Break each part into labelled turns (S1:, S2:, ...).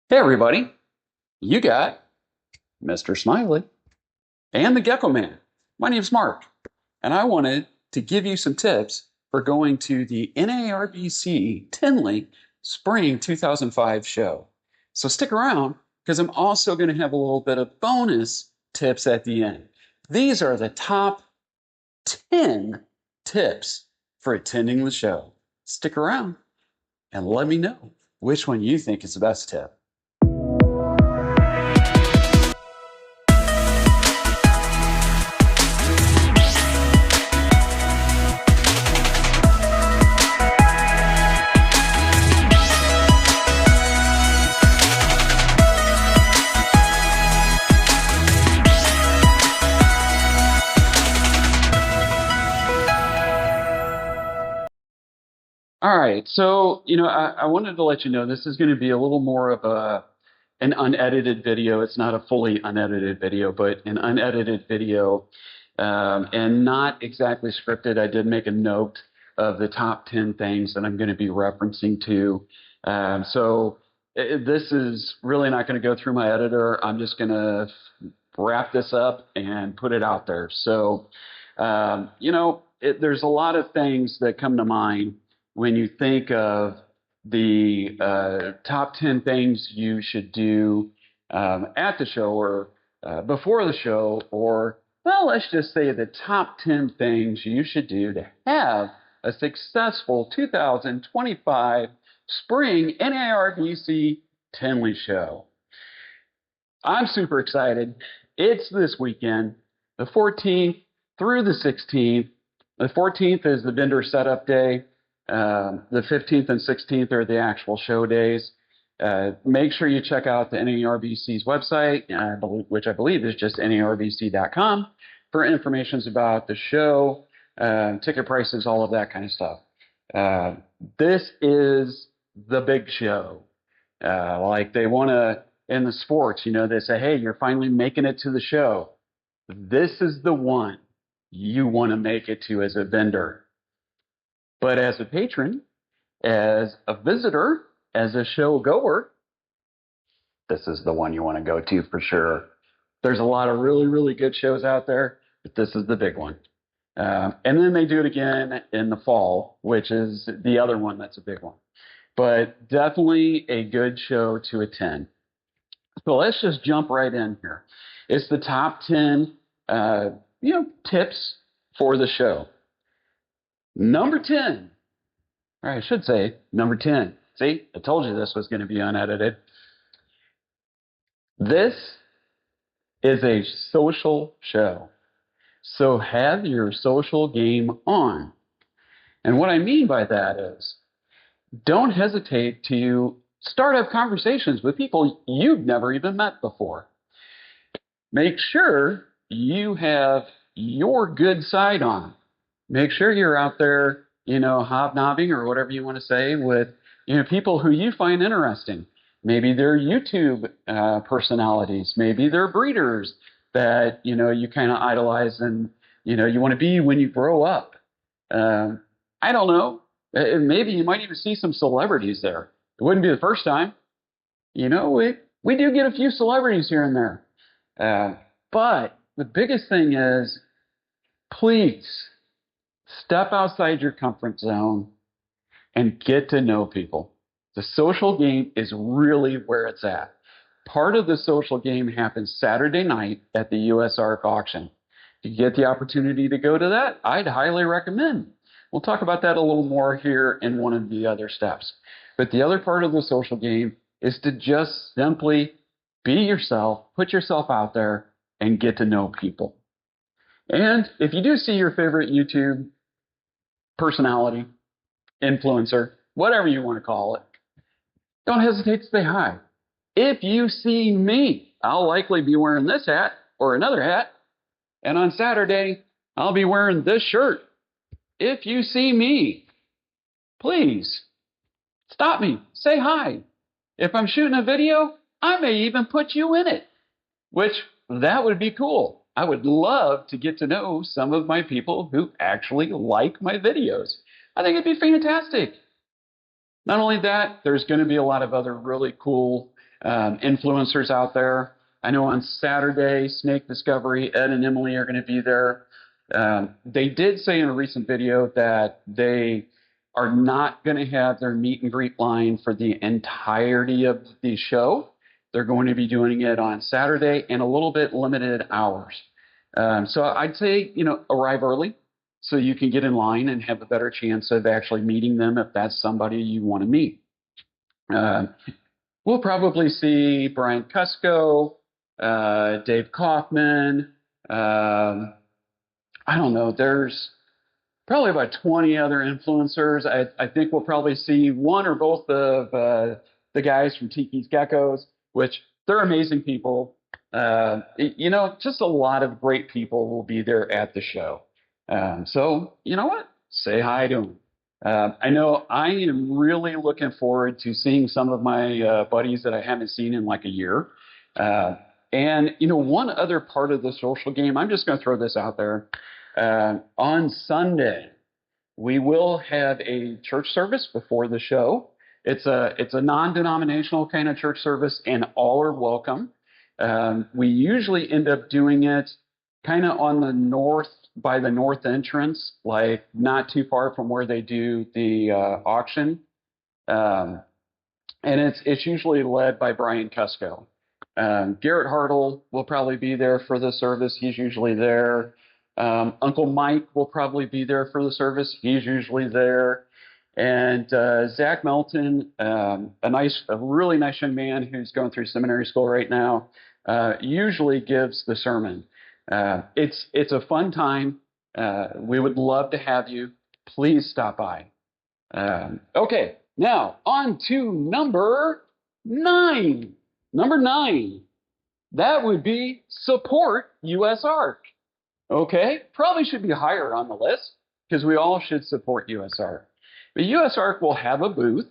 S1: Hey everybody, you got Mr. Smiley and the Gecko Man. My name's Mark, and I wanted to give you some tips for going to the NARBC Tinley Spring 2005 show. So stick around because I'm also going to have a little bit of bonus tips at the end. These are the top 10 tips for attending the show. Stick around and let me know which one you think is the best tip. All right, so I wanted to let you know this is going to be a little more of an unedited video. It's not a fully unedited video, but an unedited video, and not exactly scripted. I did make a note of the top 10 things that I'm going to be referencing to. This is really not going to go through my editor. I'm just going to wrap this up and put it out there. So, there's a lot of things that come to mind when you think of the top 10 things you should do at the show or before the show, or, well, let's just say the top 10 things you should do to have a successful 2025 Spring NARBC Tinley show. I'm super excited. It's this weekend, the 14th through the 16th. The 14th is the vendor setup day. The 15th and 16th are the actual show days. Make sure you check out the NARBC's website, which I believe is just narbc.com, for information about the show, ticket prices, all of that kind of stuff. This is the big show. Like they want to, in the sports, they say, hey, you're finally making it to the show. This is the one you want to make it to as a vendor. But as a patron, as a visitor, as a show goer, this is the one you want to go to for sure. There's a lot of really, really good shows out there, but this is the big one. And then they do it again in the fall, which is the other one that's a big one. But definitely a good show to attend. So let's just jump right in here. It's the top 10, tips for the show. Number 10, or I should say number 10. See, I told you this was going to be unedited. This is a social show. So have your social game on. And what I mean by that is, don't hesitate to start up conversations with people you've never even met before. Make sure you have your good side on. Make sure you're out there, hobnobbing or whatever you want to say with, people who you find interesting. Maybe they're YouTube personalities. Maybe they're breeders that, you kind of idolize and, you want to be when you grow up. I don't know. Maybe you might even see some celebrities there. It wouldn't be the first time. We do get a few celebrities here and there. But the biggest thing is, please step outside your comfort zone and get to know people. The social game is really where it's at. Part of the social game happens Saturday night at the US ARC auction. If you get the opportunity to go to that, I'd highly recommend. We'll talk about that a little more here in one of the other steps. But the other part of the social game is to just simply be yourself, put yourself out there, and get to know people. And if you do see your favorite YouTube personality, influencer, whatever you want to call it, don't hesitate to say hi. If you see me, I'll likely be wearing this hat or another hat. And on Saturday, I'll be wearing this shirt. If you see me, please stop me, say hi. If I'm shooting a video, I may even put you in it, which that would be cool. I would love to get to know some of my people who actually like my videos. I think it'd be fantastic. Not only that, there's going to be a lot of other really cool influencers out there. I know on Saturday, Snake Discovery, Ed and Emily are going to be there. They did say in a recent video that they are not going to have their meet and greet line for the entirety of the show. They're going to be doing it on Saturday and a little bit limited hours. So I'd say, arrive early so you can get in line and have a better chance of actually meeting them if that's somebody you want to meet. We'll probably see Brian Cusco, Dave Kaufman. I don't know. There's probably about 20 other influencers. I think we'll probably see one or both of the guys from Tiki's Geckos, which they're amazing people. Just a lot of great people will be there at the show. So you know what? Say hi to them. I know I am really looking forward to seeing some of my buddies that I haven't seen in like a year. And one other part of the social game, I'm just going to throw this out there. On Sunday, we will have a church service before the show. It's a non-denominational kind of church service, and all are welcome. We usually end up doing it kind of on the north, by the north entrance, like not too far from where they do the auction. And it's usually led by Brian Cusco. Garrett Hartle will probably be there for the service. He's usually there. Uncle Mike will probably be there for the service. He's usually there. And Zach Melton, a really nice young man who's going through seminary school right now, usually gives the sermon. It's a fun time. We would love to have you. Please stop by. Okay, now on to number 9. Number 9, that would be support USARK. Okay, probably should be higher on the list because we all should support USARK. But USARK will have a booth.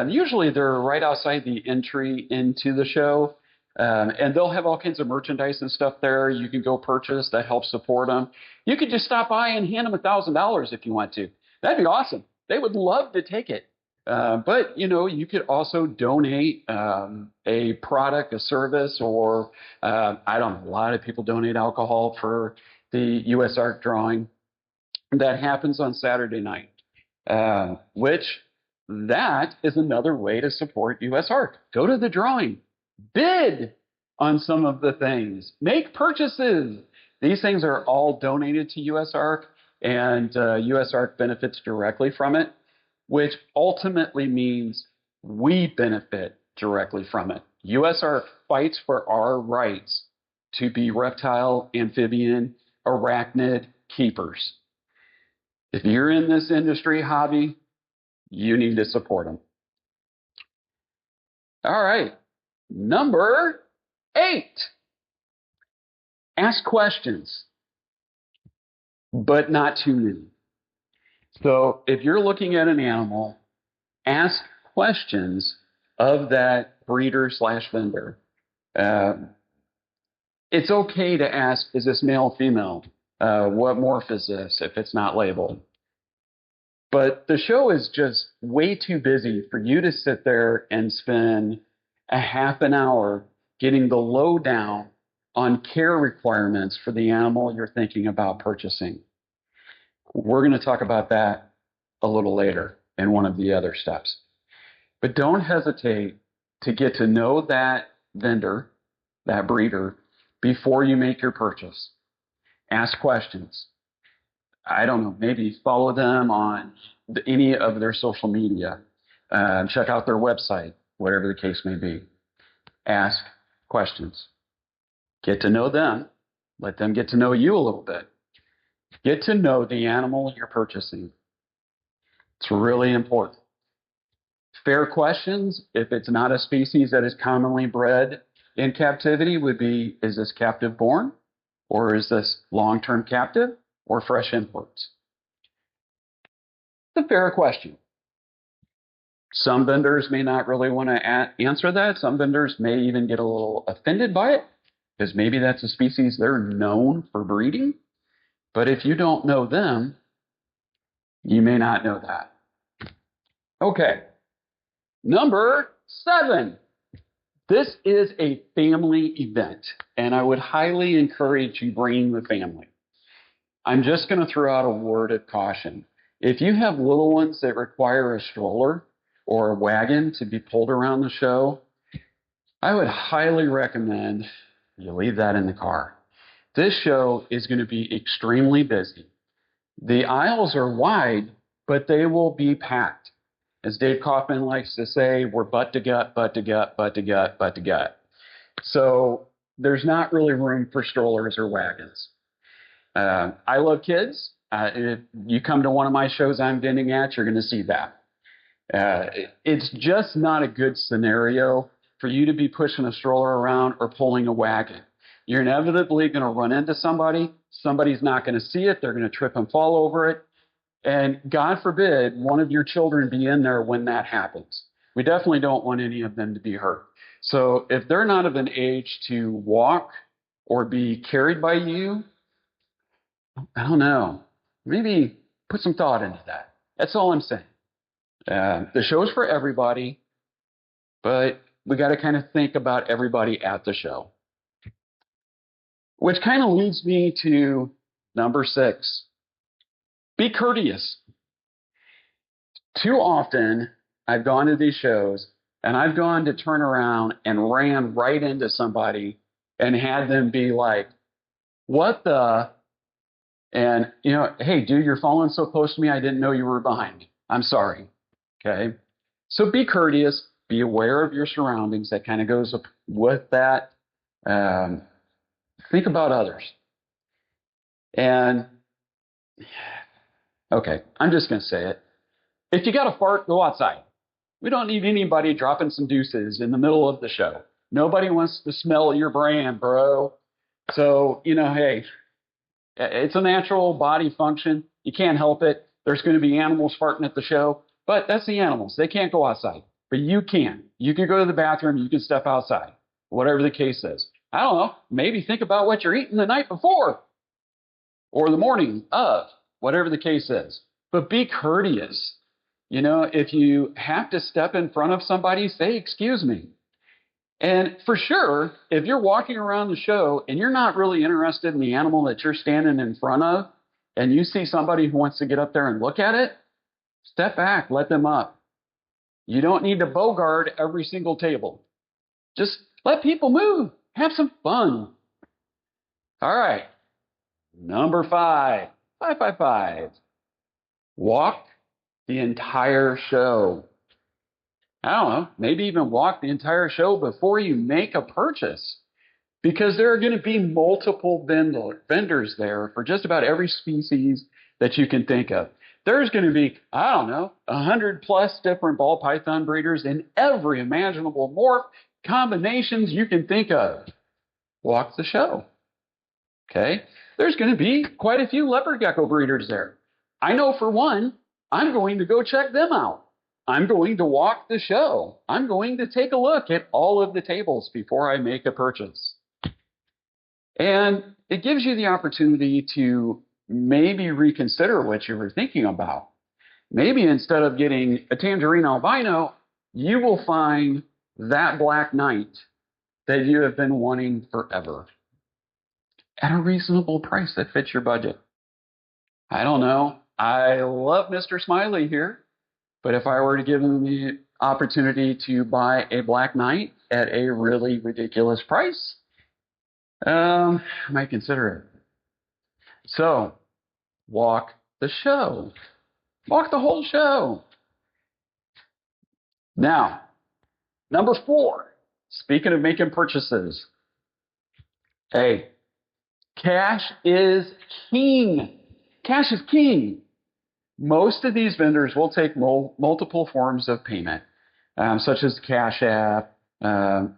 S1: Usually they're right outside the entry into the show. And they'll have all kinds of merchandise and stuff there you can go purchase that helps support them. You could just stop by and hand them $1,000 if you want to. That'd be awesome. They would love to take it. But, you could also donate a product, a service, or I don't know, a lot of people donate alcohol for the USARK drawing. That happens on Saturday night, which that is another way to support USARK. Go to the drawing. Bid on some of the things. Make purchases. These things are all donated to USARK, and USARK benefits directly from it, which ultimately means we benefit directly from it. USARK fights for our rights to be reptile, amphibian, arachnid keepers. If you're in this industry hobby, you need to support them. All right. Number 8, ask questions, but not too many. So if you're looking at an animal, ask questions of that breeder/vendor. It's okay to ask, is this male or female? What morph is this if it's not labeled? But the show is just way too busy for you to sit there and spend a half an hour getting the lowdown on care requirements for the animal you're thinking about purchasing. We're going to talk about that a little later in one of the other steps. But don't hesitate to get to know that vendor, that breeder, before you make your purchase. Ask questions. I don't know, maybe follow them on any of their social media. Check out their website. Whatever the case may be. Ask questions. Get to know them. Let them get to know you a little bit. Get to know the animal you're purchasing. It's really important. Fair questions, if it's not a species that is commonly bred in captivity, would be, is this captive born? Or is this long-term captive or fresh imports? It's a fair question. Some vendors may not really want to answer that. Some vendors may even get a little offended by it because maybe that's a species they're known for breeding. But if you don't know them, you may not know that. Okay. Number 7. This is a family event, and I would highly encourage you bringing the family. I'm just going to throw out a word of caution. If you have little ones that require a stroller or a wagon to be pulled around the show, I would highly recommend you leave that in the car. This show is going to be extremely busy. The aisles are wide, but they will be packed. As Dave Kaufman likes to say, we're butt to gut, butt to gut, butt to gut, butt to gut. So there's not really room for strollers or wagons. I love kids. If you come to one of my shows I'm vending at, you're going to see that. It's just not a good scenario for you to be pushing a stroller around or pulling a wagon. You're inevitably going to run into somebody. Somebody's not going to see it. They're going to trip and fall over it. And God forbid one of your children be in there when that happens. We definitely don't want any of them to be hurt. So if they're not of an age to walk or be carried by you, I don't know. Maybe put some thought into that. That's all I'm saying. The show's for everybody, but we got to kind of think about everybody at the show. Which kind of leads me to number 6. Be courteous. Too often, I've gone to these shows, and I've gone to turn around and ran right into somebody and had them be like, what the? And, hey, dude, you're following so close to me, I didn't know you were behind me. I'm sorry. Okay? So be courteous. Be aware of your surroundings. That kind of goes with that. Think about others. And, okay, I'm just going to say it. If you got a fart, go outside. We don't need anybody dropping some deuces in the middle of the show. Nobody wants to smell your brand, bro. So, hey, it's a natural body function. You can't help it. There's going to be animals farting at the show, but that's the animals. They can't go outside, but you can. You can go to the bathroom. You can step outside, whatever the case is. I don't know. Maybe think about what you're eating the night before or the morning of, whatever the case is. But be courteous. If you have to step in front of somebody, say, excuse me. And for sure, if you're walking around the show and you're not really interested in the animal that you're standing in front of, and you see somebody who wants to get up there and look at it, step back, let them up. You don't need to bogart every single table. Just let people move. Have some fun. All right. Number 5. 5. Walk the entire show. I don't know, maybe even walk the entire show before you make a purchase, because there are going to be multiple vendors there for just about every species that you can think of. There's going to be, 100 plus different ball python breeders in every imaginable morph combinations you can think of. Walk the show. Okay? There's going to be quite a few leopard gecko breeders there. I know for one, I'm going to go check them out. I'm going to walk the show. I'm going to take a look at all of the tables before I make a purchase. And it gives you the opportunity to maybe reconsider what you were thinking about. Maybe instead of getting a tangerine albino, you will find that black knight that you have been wanting forever at a reasonable price that fits your budget. I don't know. I love Mr. Smiley here. But if I were to give him the opportunity to buy a black knight at a really ridiculous price, I might consider it. So, walk the show. Walk the whole show. Now, number 4, speaking of making purchases, hey, cash is king. Cash is king. Most of these vendors will take multiple forms of payment, such as Cash App,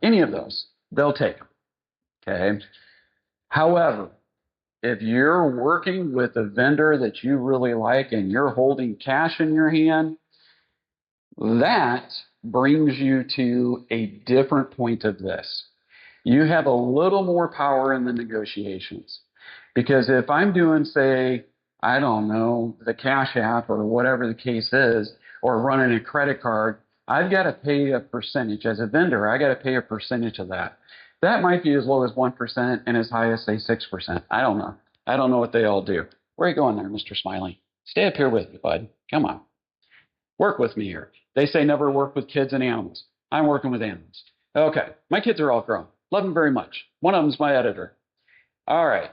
S1: any of those. They'll take them. Okay. However, if you're working with a vendor that you really like and you're holding cash in your hand, that brings you to a different point of this. You have a little more power in the negotiations. Because if I'm doing, say, I don't know, the Cash App or whatever the case is, or running a credit card, I've got to pay a percentage. As a vendor, I got to pay a percentage of that. That might be as low as 1% and as high as, say, 6%. I don't know. I don't know what they all do. Where are you going there, Mr. Smiley? Stay up here with me, bud. Come on. Work with me here. They say never work with kids and animals. I'm working with animals. Okay. My kids are all grown. Love them very much. One of them's my editor. All right.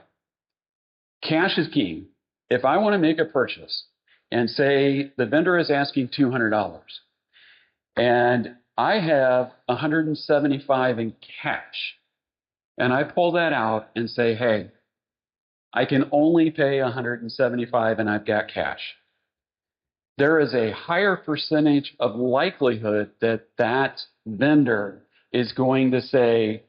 S1: Cash is key. If I want to make a purchase and say the vendor is asking $200 and I have $175 in cash, and I pull that out and say, hey, I can only pay $175 and I've got cash, there is a higher percentage of likelihood that that vendor is going to say,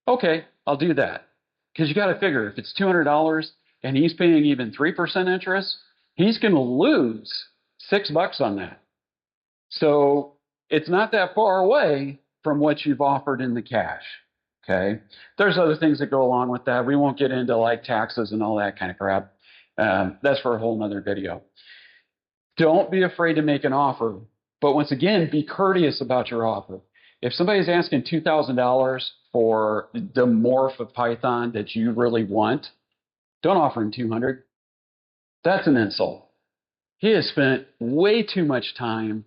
S1: okay, I'll do that. Because you got to figure, if it's $200 and he's paying even 3% interest, he's going to lose $6 on that. So it's not that far away from what you've offered in the cash. Okay. There's other things that go along with that. We won't get into like taxes and all that kind of crap. That's for a whole nother video. Don't be afraid to make an offer, but once again, be courteous about your offer. If somebody's asking $2,000 for the morph of Python that you really want, don't offer him $200. That's an insult. He has spent way too much time,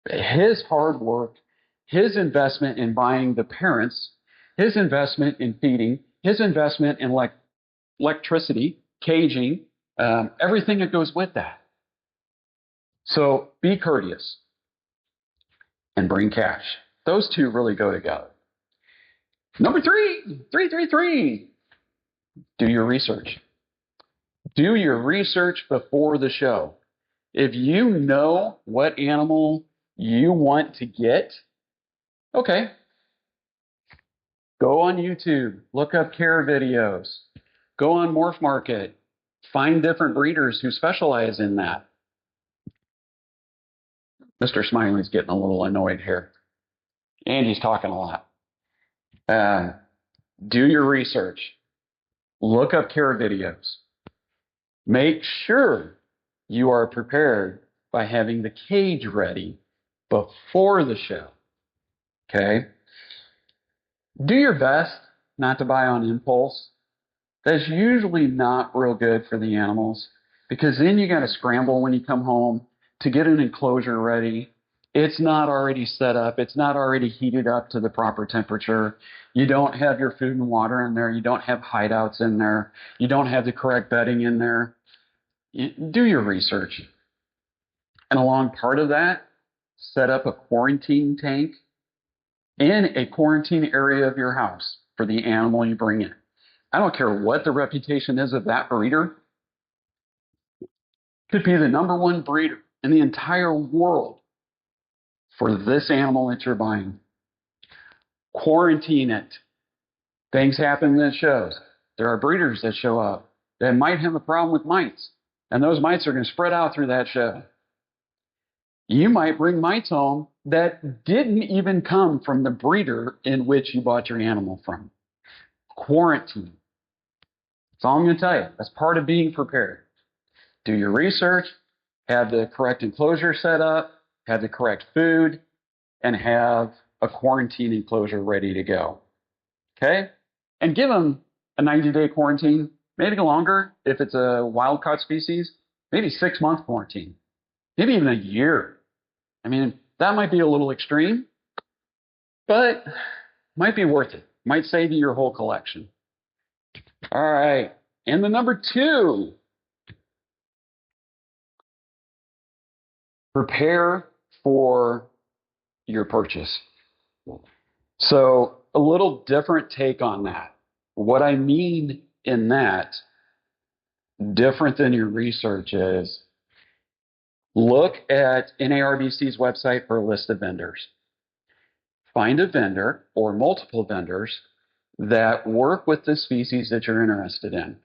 S1: his hard work, his investment in buying the parents, his investment in feeding, his investment in electricity, caging, everything that goes with that. So be courteous and bring cash. Those two really go together. Number three. Do your research. Do your research before the show. If you know what animal you want to get, okay, go on YouTube, look up care videos, go on Morph Market, find different breeders who specialize in that. Mr. Smiley's getting a little annoyed here. Andy's talking a lot. Do your research. Look up care videos. Make sure you are prepared by having the cage ready before the show. Okay? Do your best not to buy on impulse. That's usually not real good for the animals because then you got to scramble when you come home to get an enclosure ready. It's not already set up. It's not already heated up to the proper temperature. You don't have your food and water in there. You don't have hideouts in there. You don't have the correct bedding in there. Do your research. And along part of that, set up a quarantine tank in a quarantine area of your house for the animal you bring in. I don't care what the reputation is of that breeder. Could be the #1 breeder in the entire world for this animal that you're buying. Quarantine it. Things happen in shows. There are breeders that show up that might have a problem with mites, and those mites are going to spread out through that show. You might bring mites home that didn't even come from the breeder in which you bought your animal from. Quarantine. That's all I'm going to tell you. That's part of being prepared. Do your research, have the correct enclosure set up, have the correct food, and have a quarantine enclosure ready to go. Okay? And give them a 90-day quarantine, maybe longer if it's a wild-caught species, maybe 6-month quarantine, maybe even a year. I mean, that might be a little extreme, but might be worth it. Might save you your whole collection. All right. And the #2, prepare for your purchase. So a little different take on that. What I mean in that, different than your research, is look at NARBC's website for a list of vendors. Find a vendor or multiple vendors that work with the species that you're interested in.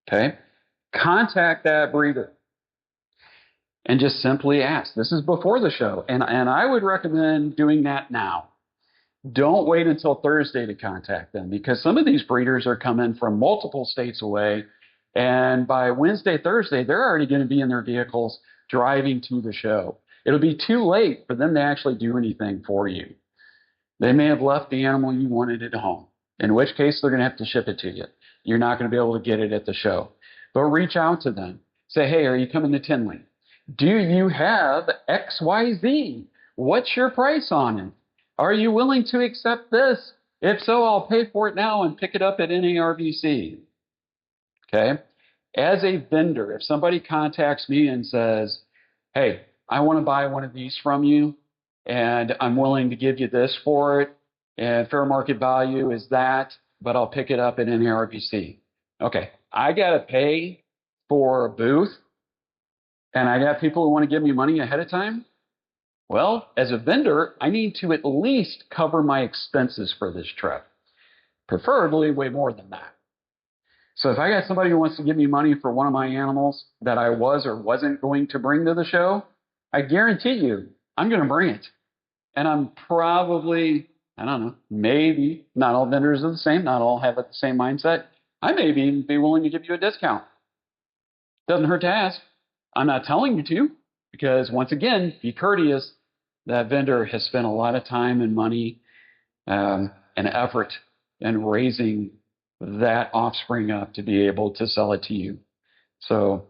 S1: Okay? Contact that breeder and just simply ask. This is before the show, and I would recommend doing that now. Don't wait until Thursday to contact them because some of these breeders are coming from multiple states away, and by Wednesday, Thursday, they're already going to be in their vehicles driving to the show. It'll be too late for them to actually do anything for you. They may have left the animal you wanted at home, in which case they're going to have to ship it to you. You're not going to be able to get it at the show. But reach out to them. Say, hey, are you coming to Tinley? Do you have XYZ? What's your price on it? Are you willing to accept this? If so, I'll pay for it now and pick it up at NARBC. Okay? As a vendor, if somebody contacts me and says, hey, I want to buy one of these from you, and I'm willing to give you this for it, and fair market value is that, but I'll pick it up at NARBC. Okay, I got to pay for a booth, and I got people who want to give me money ahead of time. Well, as a vendor, I need to at least cover my expenses for this trip, preferably way more than that. So if I got somebody who wants to give me money for one of my animals that I was or wasn't going to bring to the show, I guarantee you I'm going to bring it. And I'm probably, I don't know, maybe, not all vendors are the same, not all have the same mindset. I may even be willing to give you a discount. Doesn't hurt to ask. I'm not telling you to, because once again, be courteous. That vendor has spent a lot of time and money and effort in raising that offspring up to be able to sell it to you. So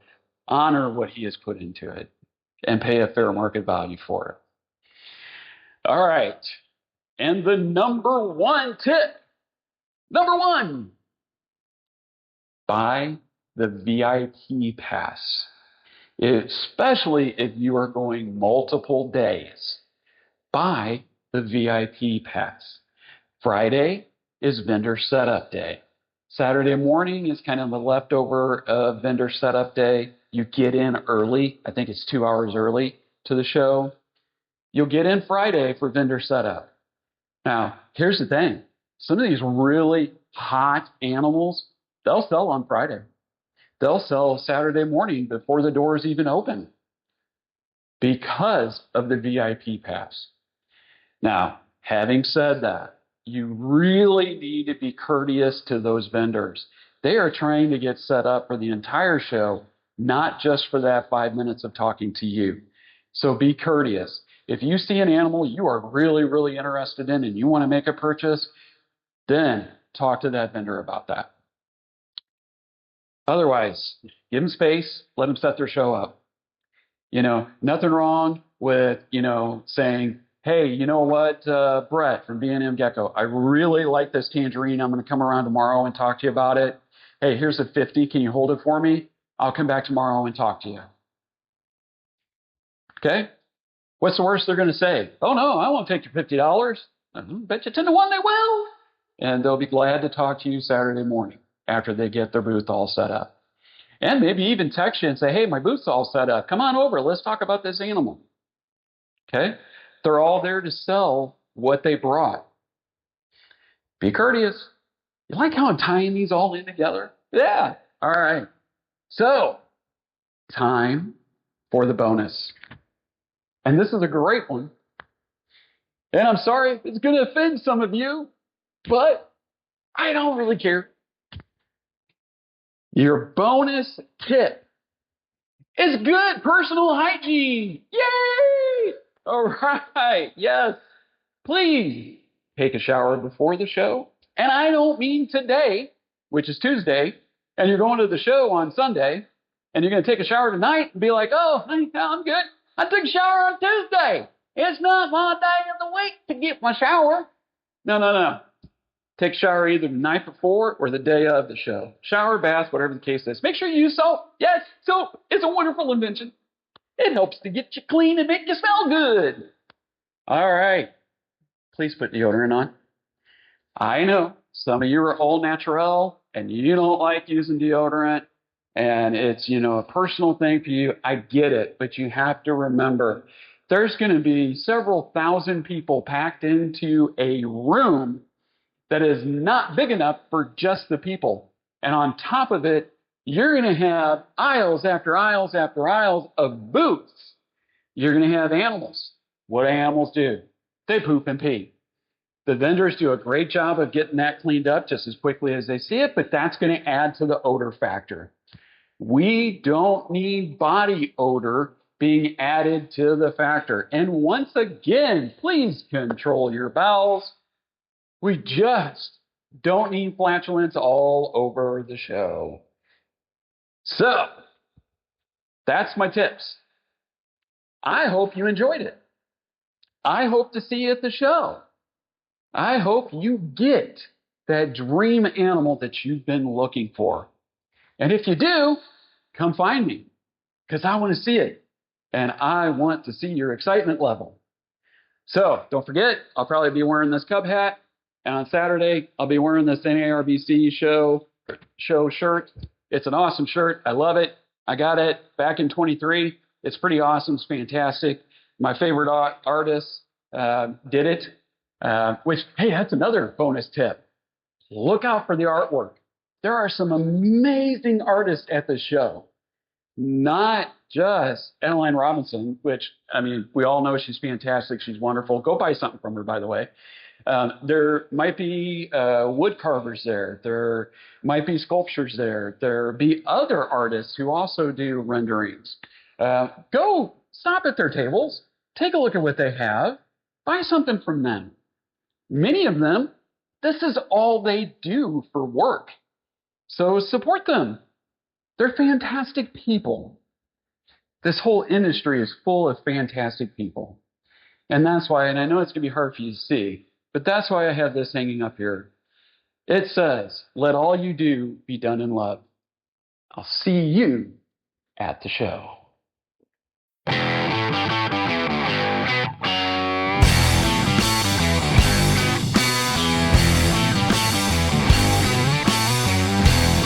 S1: honor what he has put into it and pay a fair market value for it. All right. And the number one tip, number one, buy the VIP pass, especially if you are going multiple days. Buy the VIP pass. Friday is vendor setup day. Saturday morning is kind of the leftover vendor setup day. You get in early. I think it's 2 hours early to the show. You'll get in Friday for vendor setup. Now, here's the thing. Some of these really hot animals, they'll sell on Friday. They'll sell Saturday morning before the doors even open because of the VIP pass. Now, having said that, you really need to be courteous to those vendors. They are trying to get set up for the entire show, not just for that 5 minutes of talking to you. So be courteous. If you see an animal you are really, really interested in and you want to make a purchase, then talk to that vendor about that. Otherwise, give them space, let them set their show up. You know, nothing wrong with, saying, hey, you know what, Brett from B&M Gecko, I really like this tangerine. I'm going to come around tomorrow and talk to you about it. Hey, here's a 50. Can you hold it for me? I'll come back tomorrow and talk to you. Okay? What's the worst they're going to say? Oh, no, I won't take your $50. I bet you 10 to 1 they will. And they'll be glad to talk to you Saturday morning after they get their booth all set up. And maybe even text you and say, hey, my booth's all set up. Come on over. Let's talk about this animal. Okay? They're all there to sell what they brought. Be courteous. You like how I'm tying these all in together? Yeah. All right. So, time for the bonus. And this is a great one. And I'm sorry if it's going to offend some of you, but I don't really care. Your bonus tip is good personal hygiene. Yay! All right. Yes. Please take a shower before the show. And I don't mean today, which is Tuesday, and you're going to the show on Sunday, and you're going to take a shower tonight and be like, oh, I'm good. I took a shower on Tuesday. It's not my day of the week to get my shower. No. Take a shower either the night before or the day of the show. Shower, bath, whatever the case is. Make sure you use soap. Yes, soap is a wonderful invention. It helps to get you clean and make you smell good. All right. Please put deodorant on. I know some of you are all natural and you don't like using deodorant and it's, a personal thing for you. I get it, but you have to remember there's going to be several thousand people packed into a room that is not big enough for just the people. And on top of it, you're going to have aisles after aisles after aisles of booths. You're going to have animals. What do animals do? They poop and pee. The vendors do a great job of getting that cleaned up just as quickly as they see it, but that's going to add to the odor factor. We don't need body odor being added to the factor. And once again, please control your bowels. We just don't need flatulence all over the show. So, that's my tips. I hope you enjoyed it. I hope to see you at the show. I hope you get that dream animal that you've been looking for. And if you do, come find me, because I want to see it. And I want to see your excitement level. So don't forget, I'll probably be wearing this Cub hat. And on Saturday, I'll be wearing this NARBC show shirt. It's an awesome shirt. I love it. I got it back in 23. It's pretty awesome. It's fantastic. My favorite artist did it. Which, hey, that's another bonus tip. Look out for the artwork. There are some amazing artists at the show. Not just Emmeline Robinson, which, I mean, we all know she's fantastic. She's wonderful. Go buy something from her, by the way. There might be wood carvers there. There might be sculptures there. There be other artists who also do renderings. Go stop at their tables. Take a look at what they have. Buy something from them. Many of them, this is all they do for work. So support them. They're fantastic people. This whole industry is full of fantastic people. And that's why, and I know it's going to be hard for you to see, but that's why I have this hanging up here. It says, let all you do be done in love. I'll see you at the show.